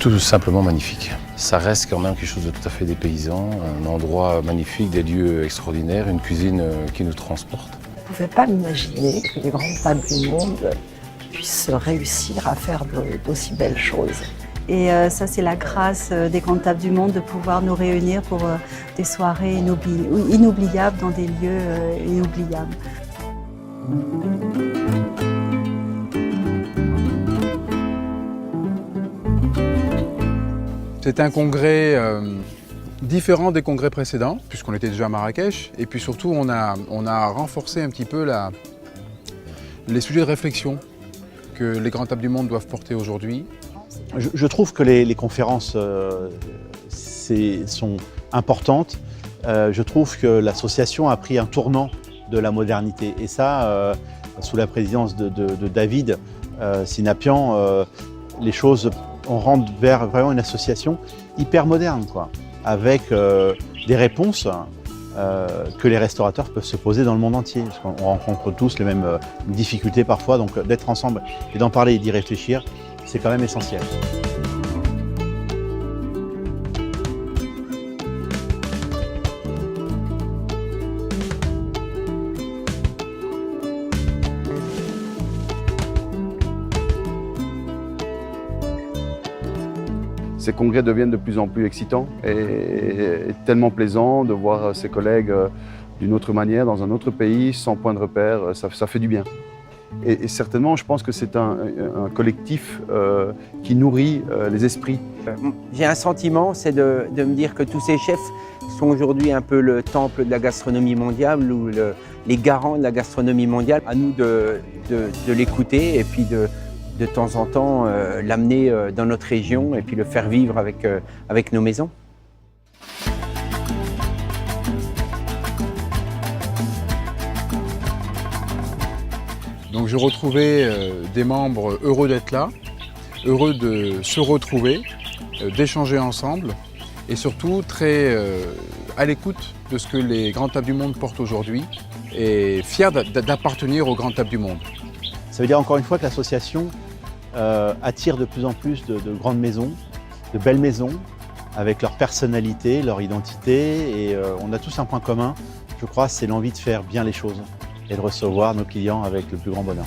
tout simplement magnifique. Ça reste quand même quelque chose de tout à fait dépaysant, un endroit magnifique, des lieux extraordinaires, une cuisine qui nous transporte. Je ne pouvais pas m'imaginer que les grandes tables du monde puissent réussir à faire d'aussi belles choses. Et ça, c'est la grâce des grandes tables du monde de pouvoir nous réunir pour des soirées inoubliables dans des lieux inoubliables. C'est un congrès différent des congrès précédents, puisqu'on était déjà à Marrakech. Et puis surtout, on a renforcé un petit peu les sujets de réflexion que les grandes tables du monde doivent porter aujourd'hui. Je trouve que les conférences sont importantes. Je trouve que l'association a pris un tournant de la modernité. Et ça, sous la présidence de David Sinapian, les choses, on rentre vers vraiment une association hyper moderne, quoi, avec des réponses que les restaurateurs peuvent se poser dans le monde entier. Parce qu'on rencontre tous les mêmes difficultés parfois, donc d'être ensemble et d'en parler et d'y réfléchir, c'est quand même essentiel. Ces congrès deviennent de plus en plus excitants et tellement plaisant de voir ses collègues d'une autre manière, dans un autre pays, sans point de repère, ça fait du bien. Et certainement, je pense que c'est un collectif qui nourrit les esprits. J'ai un sentiment, c'est de me dire que tous ces chefs sont aujourd'hui un peu le temple de la gastronomie mondiale ou les garants de la gastronomie mondiale. À nous de l'écouter et puis de temps en temps l'amener dans notre région et puis le faire vivre avec nos maisons. Donc je retrouvais des membres heureux d'être là, heureux de se retrouver, d'échanger ensemble et surtout très à l'écoute de ce que les grandes tables du monde portent aujourd'hui et fiers d'appartenir aux grandes tables du monde. Ça veut dire encore une fois que l'association attire de plus en plus de grandes maisons, de belles maisons, avec leur personnalité, leur identité. Et on a tous un point commun, je crois, c'est l'envie de faire bien les choses et de recevoir nos clients avec le plus grand bonheur.